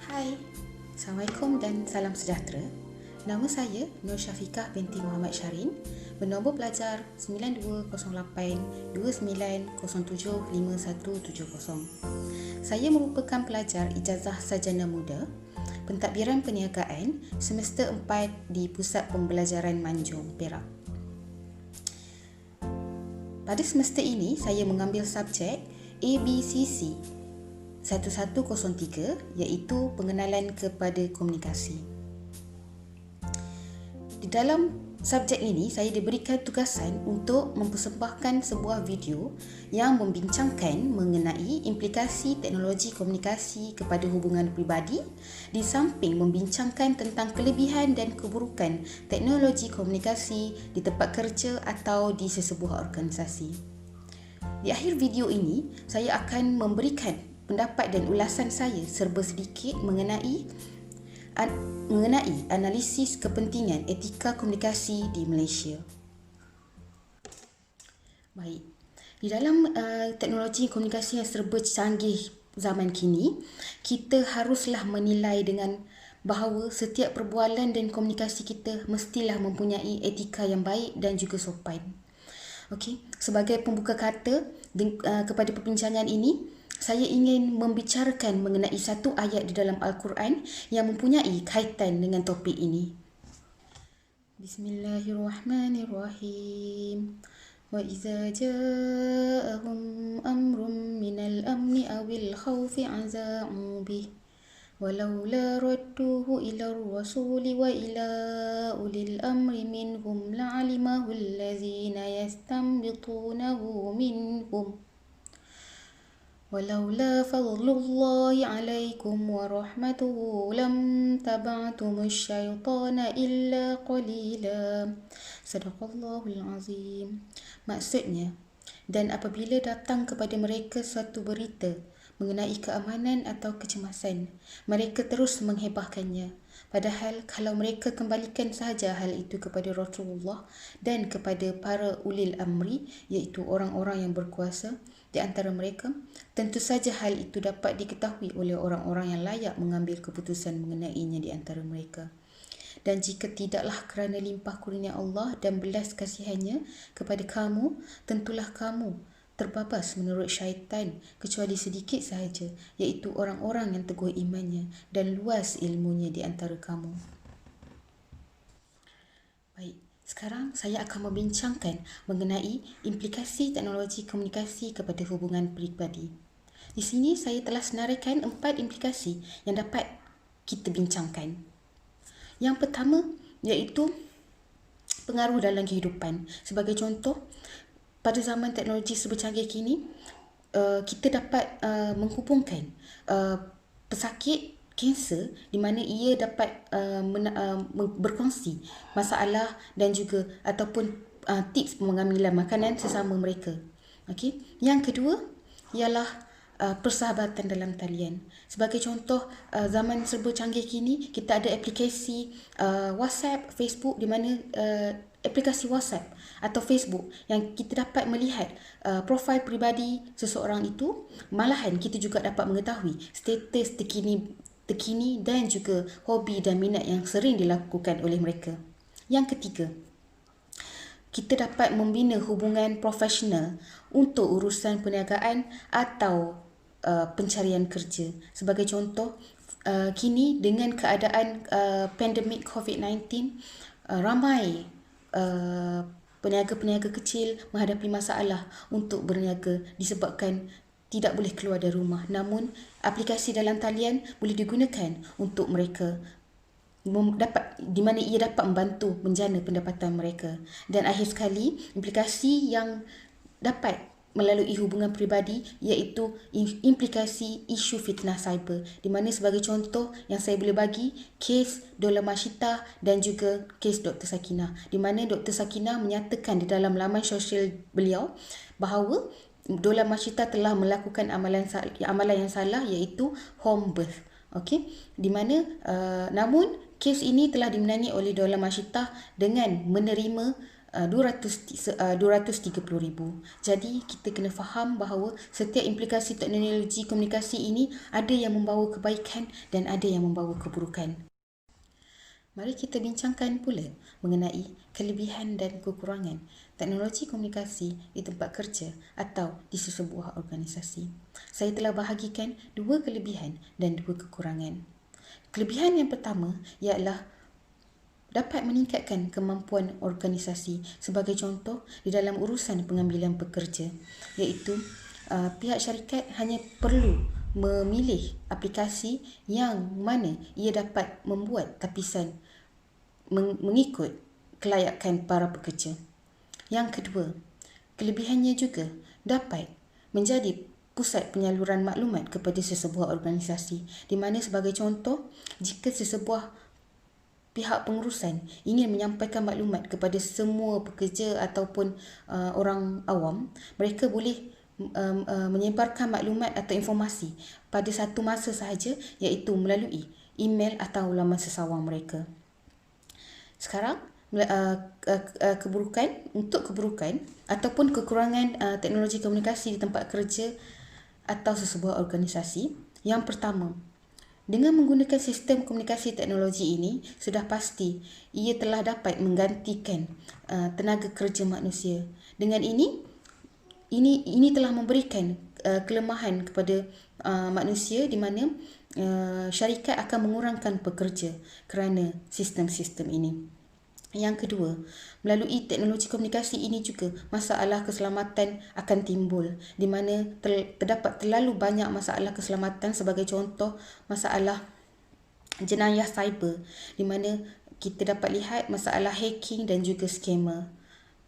Hai, Assalamualaikum dan salam sejahtera. Nama saya Nur Syafiqah binti Muhammad Syarin, bernombor pelajar 920829075170. Saya merupakan pelajar ijazah sarjana muda, pentadbiran perniagaan semester 4 di Pusat Pembelajaran Manjung, Perak. Pada semester ini, saya mengambil subjek ABCC 1103 iaitu pengenalan kepada komunikasi. Di dalam subjek ini, saya diberikan tugasan untuk mempersembahkan sebuah video yang membincangkan mengenai implikasi teknologi komunikasi kepada hubungan peribadi, di samping membincangkan tentang kelebihan dan keburukan teknologi komunikasi di tempat kerja atau di sesebuah organisasi. Di akhir video ini, saya akan memberikan pendapat dan ulasan saya serba sedikit mengenai analisis kepentingan etika komunikasi di Malaysia. Baik, di dalam teknologi komunikasi yang serba canggih zaman kini, kita haruslah menilai dengan bahawa setiap perbualan dan komunikasi kita mestilah mempunyai etika yang baik dan juga sopan. Okey, sebagai pembuka kata kepada perbincangan ini, saya ingin membicarakan mengenai satu ayat di dalam Al-Quran yang mempunyai kaitan dengan topik ini. Bismillahirrahmanirrahim. Wa iza ja'ahum amrun minal amni awil khawfi aza'u bih. ولولا ردوه إلى الرسول وإلى أولي الأمر منهم لعلمه الذين يستنبطونه منهم ولولا فضل الله عليكم ورحمته لم تبعتم الشيطان إلا قليلا. Sadaqallahul Azim. Maksudnya, dan apabila datang kepada mereka suatu berita mengenai keamanan atau kecemasan, mereka terus menghebahkannya. Padahal kalau mereka kembalikan sahaja hal itu kepada Rasulullah dan kepada para ulil amri, iaitu orang-orang yang berkuasa di antara mereka, tentu saja hal itu dapat diketahui oleh orang-orang yang layak mengambil keputusan mengenainya di antara mereka. Dan jika tidaklah kerana limpah kurnia Allah dan belas kasihannya kepada kamu, tentulah kamu terbabas menurut syaitan kecuali sedikit sahaja, iaitu orang-orang yang teguh imannya dan luas ilmunya di antara kamu. Baik, sekarang saya akan membincangkan mengenai implikasi teknologi komunikasi kepada hubungan peribadi. Di sini saya telah senaraikan 4 implikasi yang dapat kita bincangkan. Yang pertama iaitu pengaruh dalam kehidupan. Sebagai contoh, pada zaman teknologi serba canggih kini, kita dapat menghubungkan pesakit kanser di mana ia dapat berkongsi masalah dan juga ataupun tips pengambilan makanan sesama mereka. Okey. Yang kedua ialah persahabatan dalam talian. Sebagai contoh, zaman serba canggih kini, kita ada aplikasi WhatsApp, Facebook, di mana aplikasi WhatsApp atau Facebook yang kita dapat melihat profil peribadi seseorang itu. Malahan kita juga dapat mengetahui status terkini dan juga hobi dan minat yang sering dilakukan oleh mereka. Yang ketiga, kita dapat membina hubungan profesional untuk urusan perniagaan atau pencarian kerja. Sebagai contoh, kini dengan keadaan pandemik COVID-19, ramai peniaga-peniaga kecil menghadapi masalah untuk berniaga disebabkan tidak boleh keluar dari rumah. Namun, aplikasi dalam talian boleh digunakan untuk mereka, di mana ia dapat membantu menjana pendapatan mereka. Dan akhir sekali, implikasi yang dapat melalui hubungan peribadi iaitu implikasi isu fitnah cyber, di mana sebagai contoh yang saya boleh bagi, kes Dola Mashita dan juga kes Dr. Sakinah, di mana Dr. Sakinah menyatakan di dalam laman sosial beliau bahawa Dola Mashita telah melakukan amalan yang salah iaitu home birth. Okey, di mana namun kes ini telah dimenangi oleh Dola Mashita dengan menerima 230,000. Jadi kita kena faham bahawa setiap implikasi teknologi komunikasi ini ada yang membawa kebaikan dan ada yang membawa keburukan. Mari kita bincangkan pula mengenai kelebihan dan kekurangan teknologi komunikasi di tempat kerja atau di sesebuah organisasi. Saya telah bahagikan 2 kelebihan dan 2 kekurangan. Kelebihan yang pertama ialah dapat meningkatkan kemampuan organisasi. Sebagai contoh, di dalam urusan pengambilan pekerja, iaitu pihak syarikat hanya perlu memilih aplikasi yang mana ia dapat membuat tapisan mengikut kelayakan para pekerja. Yang kedua, kelebihannya juga dapat menjadi pusat penyaluran maklumat kepada sesebuah organisasi, di mana sebagai contoh, jika sesebuah pihak pengurusan ingin menyampaikan maklumat kepada semua pekerja ataupun orang awam, mereka boleh menyebarkan maklumat atau informasi pada satu masa sahaja, iaitu melalui email atau laman sesawang mereka. Sekarang, keburukan ataupun kekurangan teknologi komunikasi di tempat kerja atau sesebuah organisasi. Yang pertama, dengan menggunakan sistem komunikasi teknologi ini, sudah pasti ia telah dapat menggantikan tenaga kerja manusia. Dengan ini telah memberikan kelemahan kepada manusia, di mana syarikat akan mengurangkan pekerja kerana sistem-sistem ini. Yang kedua, melalui teknologi komunikasi ini juga masalah keselamatan akan timbul, di mana terdapat terlalu banyak masalah keselamatan. Sebagai contoh, masalah jenayah cyber, di mana kita dapat lihat masalah hacking dan juga scammer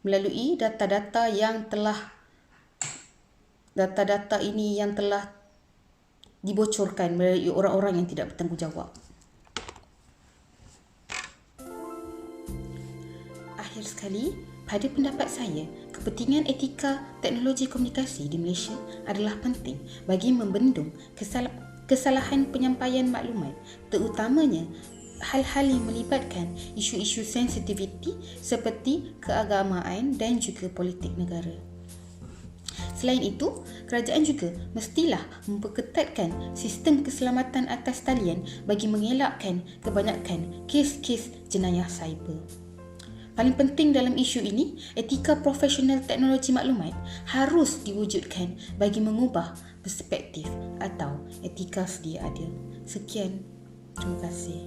melalui data-data ini yang telah dibocorkan melalui orang-orang yang tidak bertanggungjawab. Akhir sekali, pada pendapat saya, kepentingan etika teknologi komunikasi di Malaysia adalah penting bagi membendung kesalahan penyampaian maklumat, terutamanya hal-hal yang melibatkan isu-isu sensitiviti seperti keagamaan dan juga politik negara. Selain itu, kerajaan juga mestilah memperketatkan sistem keselamatan atas talian bagi mengelakkan kebanyakan kes-kes jenayah cyber. Paling penting dalam isu ini, etika profesional teknologi maklumat harus diwujudkan bagi mengubah perspektif atau etika sedia ada. Sekian, terima kasih.